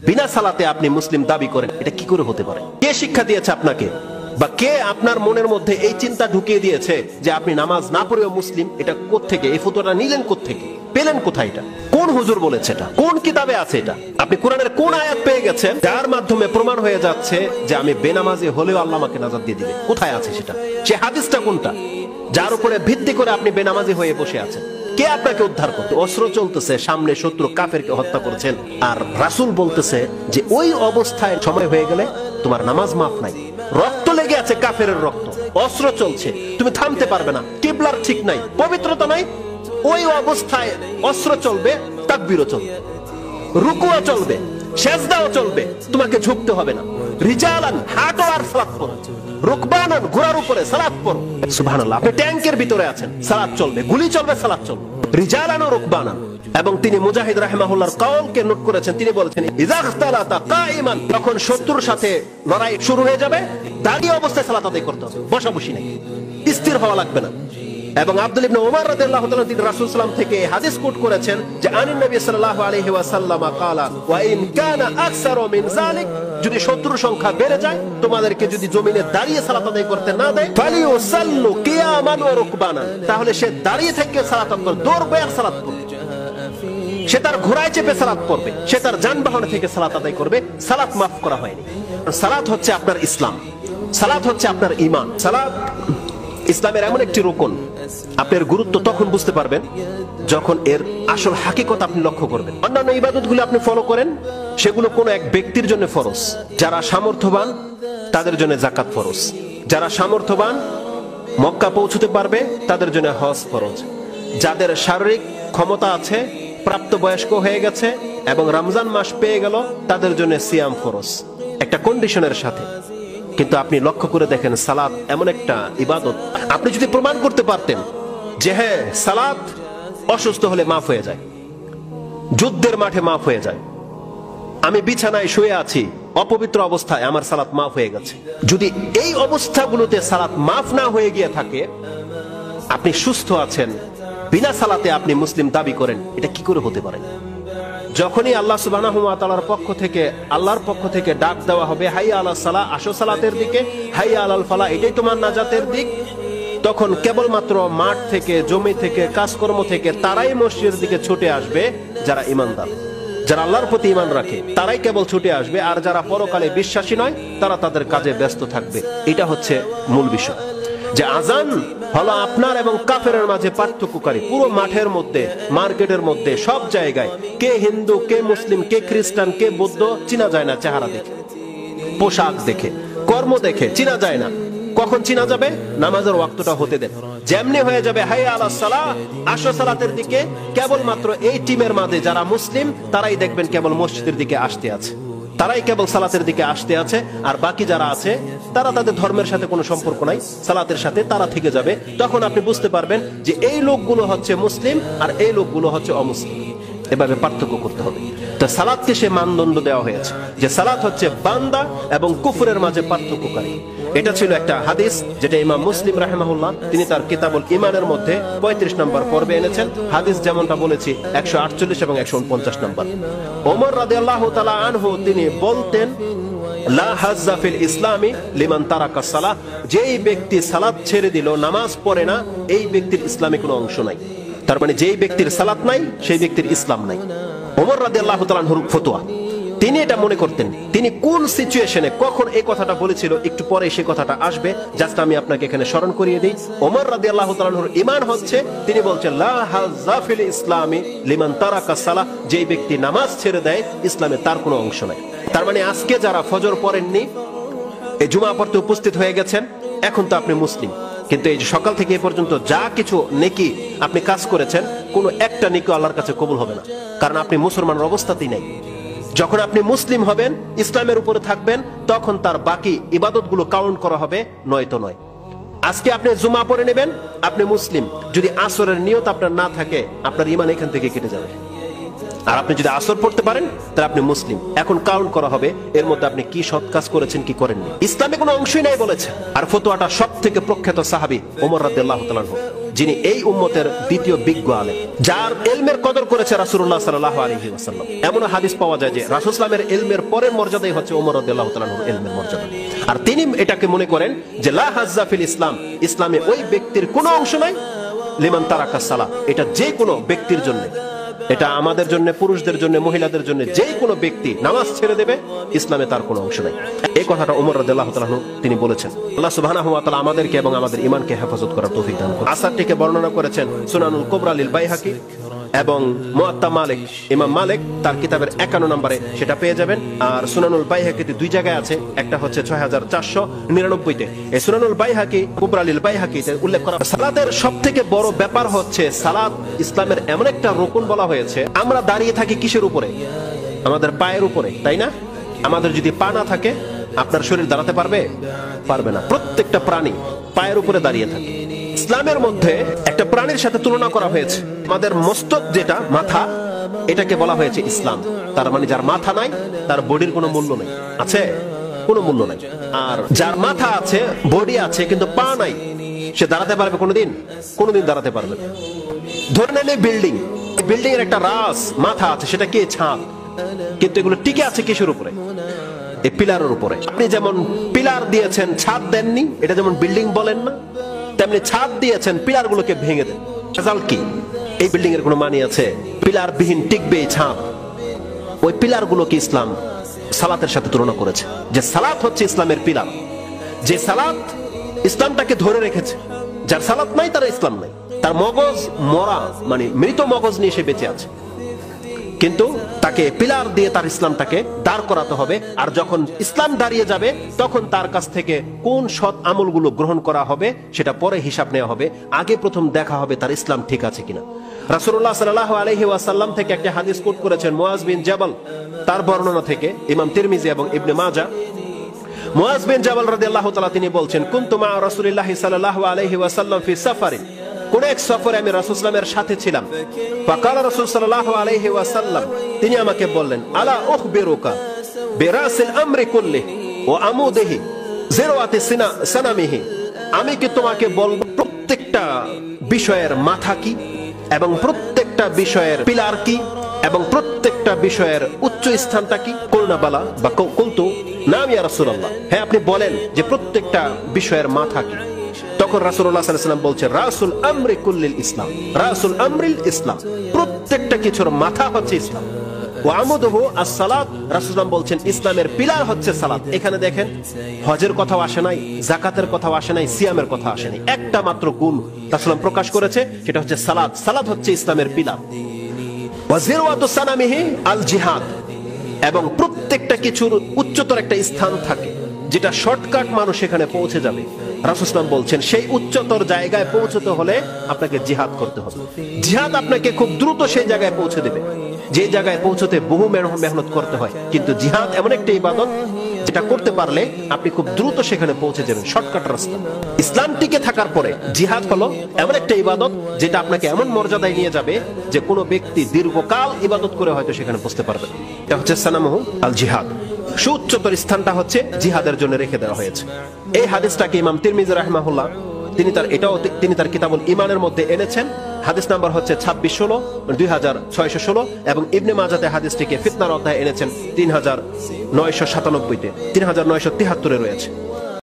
বিনা সালাতে আপনি মুসলিম দাবি করেন, এটা কি করে হতে পারে? কে শিক্ষা দিয়েছে আপনাকে, বা কে আপনার মনের মধ্যে এই চিন্তা ঢুকিয়ে দিয়েছে যে আপনি নামাজ না পড়েও মুসলিম? এটা কোত্থেকে, এই ফতোয়াটা নিলেন কোত্থেকে, পেলেন কোথায়? এটা কোন হুজুর বলেছে? এটা কোন কিতাবে আছে? এটা আপনি কোরআনের কোন আয়াত পেয়ে গেছেন যার মাধ্যমে প্রমাণ হয়ে যাচ্ছে যে আমি বেনামাজি হলেও আল্লাহ আমাকে নাজাত দিয়ে দিবে? কোথায় আছে সেটা? সে হাদিসটা কোনটা যার উপরে ভিত্তি করে আপনি বেনামাজি হয়ে বসে আছেন? কে আপনাকে উদ্ধার করতে? অস্ত্র চলতেছে, সামনে শত্রু কাফেরকে হত্যা করেছেন, আর রাসূল বলতেছে যে ওই অবস্থায় সময় হয়ে গেলে তোমার নামাজ মাফ নাই। রক্ত লেগে আছে, কাফের রক্ত, অস্ত্র চলছে, তুমি থামতে পারবে না, কিবলার ঠিক নাই, পবিত্রতা নাই। ওই অবস্থায় অস্ত্র চলবে, তাকবীরও চলবে, রুকুও চলবে, সেজদাও চলবে, তোমাকে ঝুঁকতে হবে না। রিজালান, হাঁটো আর সালাত পড়ো। রুকবানান, ঘোড়ার উপরে সালাত পড়ো। সুবহানাল্লাহ, আপনি ট্যাঙ্কের ভিতরে আছেন, সালাত চলবে, গুলি চলবে, সালাত চলবে। রিজালান ও রুকবানান। এবং তিনি মুজাহিদ রাহিমাহুল্লাহর কাওলকে নোট করেছেন, তিনি বলেছেন ইযা ইখতালাতা কাইমান, যখন শত্রুর সাথে লড়াই শুরু হয়ে যাবে দাঁড়িয়ে অবস্থায় সালাত আদায় করতে হবে, বসাবসি নাই, স্থির হওয়া লাগবে না। এবং আব্দুল ইবনে ওমর রাদিয়াল্লাহু তাআলা তিনি রাসূল সাল্লাল্লাহু আলাইহি ওয়াসাল্লাম থেকে হাদিস কোট করেছেন যে আনিন নবী সাল্লাল্লাহু আলাইহি ওয়াসাল্লাম ক্বালা ওয়া ইন কানা আকসারু মিন যালিক, যদি শত্রুর সংখ্যা বেড়ে যায়, তোমাদেরকে যদি জমিনে দাঁড়িয়ে সালাত আদায় করতে না দেয়, ফালিউসাল্লু কিয়ামান ওয়া রুকবানা, তাহলে সে দাঁড়িয়ে থেকে সালাত আদায় করবে, দৌড় বেয়ে সালাত করবে, সে তার ঘোড়ায় চেপে সালাত করবে, সে তার যানবাহন থেকে সালাত আদায় করবে। সালাত মাফ করা হয়নি। সালাত হচ্ছে আপনার ইসলাম, সালাত হচ্ছে আপনার ঈমান। সালাত ইসলামের এমন একটি রুকন, আপনার গুরুত্ব তখন বুঝতে পারবেন যখন এর আসল হাকিকত আপনি লক্ষ্য করবেন। অন্যান্য ইবাদতগুলো আপনি ফলো করেন, সেগুলো কোনো এক ব্যক্তির জন্য ফরজ। যারা সামর্থ্যবান তাদের জন্য যাকাত ফরজ, যারা সামর্থ্যবান মক্কা পৌঁছতে পারবে তাদের জন্য হজ ফরজ, যাদের শারীরিক ক্ষমতা আছে, প্রাপ্তবয়স্ক হয়ে গেছে এবং রমজান মাস পেয়ে গেল, তাদের জন্য সিয়াম ফরজ, একটা কন্ডিশনের সাথে। কিন্তু আপনি লক্ষ্য করে দেখেন, সালাত এমন একটা ইবাদত, আপনি যদি প্রমাণ করতে পারতেন যে হ্যাঁ সালাত অসুস্থ হলে মাফ হয়ে যায়, যুদ্ধের মাঠে মাফ হয়ে যায়, আমি বিছানায় শুয়ে আছি অপবিত্র অবস্থায় আমার সালাত মাফ হয়ে গেছে, যদি এই অবস্থাগুলোতে সালাত মাফ না হয়ে গিয়ে থাকে, আপনি সুস্থ আছেন, বিনা সালাতে আপনি মুসলিম দাবি করেন, এটা কি করে হতে পারে? যখনই আল্লাহ সুবহানাহু ওয়া তাআলার আল্লাহর পক্ষ থেকে ডাক দেওয়া হবে, হাইয়া আলাস সালাহ, আসো সালাতের দিকে, হাইয়া আলাল ফালাহ, এটাই তোমার নাজাতের দিক, তখন কেবলমাত্র মাঠ থেকে, জমি থেকে, কাজকর্ম থেকে তারাই মসজিদের দিকে ছুটে আসবে যারা ঈমানদার, যারা আল্লাহর প্রতি ঈমান রাখে, তারাই কেবল ছুটে আসবে। আর যারা পরকালে বিশ্বাসী নয়, তারা তাদের কাজে ব্যস্ত থাকবে। এটা হচ্ছে মূল বিষয়, যে আজান হলো আপনার এবং কাফেরের মাঝে পার্থক্যকারী। পুরো মাঠের মধ্যে, মার্কেটের মধ্যে, সব জায়গায় কে হিন্দু, কে মুসলিম, কে খ্রিস্টান, কে বৌদ্ধ চিনা যায় না। চেহারা দেখে, পোশাক দেখে, কর্ম দেখে চিনা যায় না। কখন চিনা যাবে? নামাজের ওয়াক্তটা হতে দেন, যেমনি হয়ে যাবে হাইয়া আলাস সালাহ, আসো সালাতের দিকে, কেবলমাত্র এই টিমের মাঝে যারা মুসলিম তারাই দেখবেন কেবল মসজিদের দিকে আসতে আছে, তারাই কেবল সালাতের দিকে আসতে আছে। আর বাকি যারা আছে তারা তাদের ধর্মের সাথে কোনো সম্পর্ক নাই, সালাতের সাথে তারা থেকে যাবে। তখন আপনি বুঝতে পারবেন যে এই লোকগুলো হচ্ছে মুসলিম আর এই লোকগুলো হচ্ছে অমুসলিম। এভাবে পার্থক্য করতে হবে। তো সালাতকে সে মানদণ্ড দেওয়া হয়েছে যে সালাত হচ্ছে বান্দা এবং কুফরের মাঝে পার্থক্যকারী। এটা ছিল একটা হাদিস যেটা ইমাম মুসলিম রাহিমাহুল্লাহ তিনি তার কিতাবুল ঈমানের মধ্যে 35 নম্বর পর্বে এনেছেন। হাদিস যেমনটা বলেছি 148 এবং 149 নম্বর। ওমর রাদিয়াল্লাহু তাআলা আনহু তিনি বলতেন, লা হাজ্জা ফিল ইসলামি লিমান তারাকা সালাহ, যেই ব্যক্তি সালাত ছেড়ে দিল, নামাজ পড়ে না, এই ব্যক্তির ইসলামে কোনো অংশ নাই। তার মানে যেই ব্যক্তির সালাত নাই সেই ব্যক্তির ইসলাম নাই। ওমর রাদিয়াল্লাহু তাআলা আনহুর ফতোয়া, তিনি এটা মনে করতেন। তিনি কোন সিচুয়েশনে কখন এই কথাটা বলেছিল একটু পরে সেই কথাটা আসবে, জাস্ট আমি আপনাকে এখানে স্মরণ করিয়ে দিই। ওমর রাদিয়াল্লাহু তাআলা আনহুর ঈমান হচ্ছে, তিনি বলছেন লা হাজ্জা ফিল ইসলামি লিমান তারাকা সালাহ, যেই ব্যক্তি নামাজ ছেড়ে দেয় ইসলামে তার কোনো অংশ নাই। তার মানে আজকে যারা ফজর পড়েননি, এই জুমা পড়তে উপস্থিত হয়ে গেছেন, এখন তো আপনি মুসলিম, কিন্তু এই যে সকাল থেকে এ পর্যন্ত যা কিছু নেকি আপনি কাজ করেছেন, কোনো একটা নেকি আল্লাহর কাছে কবুল হবে না, কারণ আপনি মুসলমানের অবস্থাতেই নাই। যখন আপনি মুসলিম হবেন, ইসলামের উপরে থাকবেন, তখন তার বাকি ইবাদতগুলো কাউন্ট করা হবে, নয়তো নয়। আজকে আপনি জুমা পড়ে নেবেন, আপনি মুসলিম, যদি আসরের নিয়ত আপনার না থাকে, আপনার ঈমান এখান থেকে কেটে যাবে। আর আপনি যদি আসর পড়তে পারেন তাহলে আপনি মুসলিম। এখন কাউন্ট করা হবে এর মধ্যে আপনি কি সৎ কাজ করেছেন কি করেননি। ইসলামে কোনো অংশই নাই বলেছে। আর ফতোয়াটা সব থেকে প্রখ্যাত সাহাবী ওমর রাদিয়াল্লাহু তাআলা আনহু, যিনি এই উম্মতের দ্বিতীয় বিজ্ঞ আলেম, যার ইলমের কদর করেছে রাসূলুল্লাহ সাল্লাল্লাহু আলাইহি ওয়াসাল্লাম। এমন হাদিস পাওয়া যায় যে রাসূল সাল্লাল্লাহু আলাইহি ওয়াসাল্লামের ইলমের পরের মর্যাদাই হচ্ছে ওমর রাদিয়াল্লাহু তাআলা আনহুর ইলমের মর্যাদা। আর তিনি এটাকে মনে করেন যে লা হাজ্জা ফিল ইসলাম, ইসলামে ওই ব্যক্তির কোনো অংশ নাই লিমান তারাকা সালাহ, এটা যে কোনো ব্যক্তির জন্য, এটা আমাদের জন্য, পুরুষদের জন্য, মহিলাদের জন্য, যে কোনো ব্যক্তি নামাজ ছেড়ে দেবে ইসলামে তার কোনো অংশ নাই। এই কথাটা ওমর রাদিয়াল্লাহু তাআলা আনহু তিনি বলেছেন। আল্লাহ সুবহানাহু ওয়া তাআলা আমাদেরকে এবং আমাদের ঈমানকে হেফাজত করার তৌফিক দান করুন। আসারটিকে বর্ণনা করেছেন সুনানুল কুবরা লিল বাইহাকি এবং মুআত্তা মালিক, ইমাম মালিক তার কিতাবের 51 নম্বরে সেটা পেয়ে যাবেন। আর সুনানুল বাইহাকিতে দুই জায়গায় আছে, একটা হচ্ছে 6499-তে। এই সুনানুল বাইহাকি কুবরা লিল বাইহাকিতে উল্লেখ করা সালাতের সবথেকে বড় ব্যাপার হচ্ছে সালাত ইসলামের এমন একটা রুকুন বলা হয়েছে। আমরা দাঁড়িয়ে থাকি কিসের উপরে? আমাদের পায়ের উপরে, তাই না? আমাদের যদি পা না থাকে আপনার শরীর দাঁড়াতে পারবে? পারবে না। প্রত্যেকটা প্রাণী পায়ের উপরে দাঁড়িয়ে থাকে। ইসলামের মধ্যে একটা প্রাণীর সাথে তুলনা করা হয়েছে। আমাদের মস্তক যেটা মাথা, এটাকে বলা হয়েছে ইসলাম। তার মানে যার মাথা নাই তার বডির কোনো মূল্য নেই, আছে কোনো মূল্য নাই। আর যার মাথা আছে, বডি আছে, কিন্তু পা নাই, সে দাঁড়াতে পারবে কোনোদিন? কোনোদিন দাঁড়াতে পারবে না। ধরে নেন বিল্ডিং, বিল্ডিং এর একটা রাস মাথা আছে, সেটা কি? ছাদ। কিন্তু এগুলো টিকে আছে কিসের উপরে? এই পিলারের উপরে। আপনি যেমন পিলার দিয়েছেন, ছাদ দেননি, এটা যেমন বিল্ডিং বলেন না, তেমনি ছাদ দিয়েছেন, পিলার গুলোকে ভেঙে দেন। রেজাল্ট কি? এই বিল্ডিং এর কোনো মানে আছে? পিলার বিহীন টিকবে এই ছাদ। ওই পিলার গুলোকে ইসলাম সালাতের সাথে তুলনা করেছে, যে সালাত হচ্ছে ইসলামের পিলার। যে সালাত ইসলামটাকে ধরে রেখেছে, যার সালাত নাই তার ইসলাম নাই। তার মগজ মরা, মানে মৃত মগজ নিয়ে সে বেঁচে আছে, কিন্তু তাকে পিলার দিয়ে তার ইসলামটাকে দাঁড় করাতে হবে। আর যখন ইসলাম দাঁড়িয়ে যাবে তখন তার কাছ থেকে কোন সৎ আমলগুলো গ্রহণ করা হবে সেটা পরে হিসাব নেওয়া হবে। আগে প্রথম দেখা হবে তার ইসলাম ঠিক আছে কিনা। রাসূলুল্লাহ সাল্লাল্লাহু আলাইহি ওয়াসাল্লাম থেকে একটা হাদিস কোট করেছেন মুআজ বিন জাবাল, তার বর্ণনা থেকে ইমাম তিরমিজি এবং ইবনে মাজাহ। মুআজ বিন জাবাল রাদিয়াল্লাহু তাআলা তিনি বলছেন, কুনতু মা রাসূলিল্লাহি সাল্লাল্লাহু আলাইহি ওয়াসাল্লাম ফি সাফারিন, কোন এক সফরে আমি রাসূল সাল্লাল্লাহু আলাইহি ওয়াসাল্লামের সাথে ছিলাম। ফাকালা রাসূল সাল্লাল্লাহু আলাইহি ওয়াসাল্লাম, তিনি আমাকে বললেন, আলা উখবিরুকা বিরাসিল আমরি কুল্লিহি ওয়া আমুদিহি জিরওয়াতি সানামিহি, আমি কি তোমাকে বলবো প্রত্যেকটা বিষয়ের মাথা কি, এবং প্রত্যেকটা বিষয়ের পিলার কি, এবং প্রত্যেকটা বিষয়ের উচ্চ স্থানটা কি? কুলনা বালা বা কুলতু নাম ইয়া রাসূলুল্লাহ, হ্যাঁ আপনি বলেন যে প্রত্যেকটা বিষয়ের মাথা কি। তখন রাসূলুল্লাহ সাল্লাল্লাহু আলাইহি ওয়াসাল্লাম বলছেন, রাসুল আমরি কুল্লিল ইসলাম, রাসুল আমরিল ইসলাম, প্রত্যেকটা কিছুর মাথা হচ্ছে ইসলাম। ওয়া আমুদুহু আস-সালাত, রাসূলুল্লাহ বলছেন ইসলামের পিলার হচ্ছে সালাত। এখানে দেখেন হজের কথাও আসে নাই, যাকাতের কথাও আসে নাই, সিয়ামের কথা আসে নাই। একটা মাত্র গুণ রাসূলুল্লাহ প্রকাশ করেছে, সেটা হচ্ছে সালাত। সালাত হচ্ছে ইসলামের পিলার। ওয়া জিরওয়াতু সানামিহি আল জিহাদ, এবং প্রত্যেকটা কিছুর উচ্চতর একটা স্থান থাকে, যেটা শর্টকাট মানুষ এখানে পৌঁছে যাবে। রাসূল সাল্লাল্লাহু বলছেন সেই উচ্চতর জায়গায় পৌঁছতে হলে আপনাকে জিহাদ করতে হবে। জিহাদ আপনাকে খুব দ্রুত সেই জায়গায় পৌঁছে দেবে, যে জায়গায় পৌঁছতে বহু মেহনত করতে হয়। কিন্তু জিহাদ এমন একটা ইবাদত যেটা করতে পারলে আপনি খুব দ্রুত সেখানে পৌঁছে যাবেন, শর্টকাট রাস্তা। ইসলাম টিকে থাকার পরে জিহাদ হলো এমন একটা ইবাদত যেটা আপনাকে এমন মর্যাদায় নিয়ে যাবে যে কোনো ব্যক্তি দীর্ঘকাল ইবাদত করে হয়তো সেখানে পৌঁছতে পারবে। এটা হচ্ছে সানামুহু আল জিহাদ। সুউচ্চতর স্থানটা হচ্ছে জিহাদের জন্য রেখে দেওয়া হয়েছে। এই হাদিসটাকে ইমাম তিরমিজি রাহিমাহুল্লাহ তিনি তার কিতাবুল ঈমানের মধ্যে এনেছেন। হাদিস নাম্বার হচ্ছে 2616, 2616, এবং ইবনে মাজাতে হাদিসটিকে ফিতনার অধ্যায়ে এনেছেন 3997-তে, 3973-এ রয়েছে।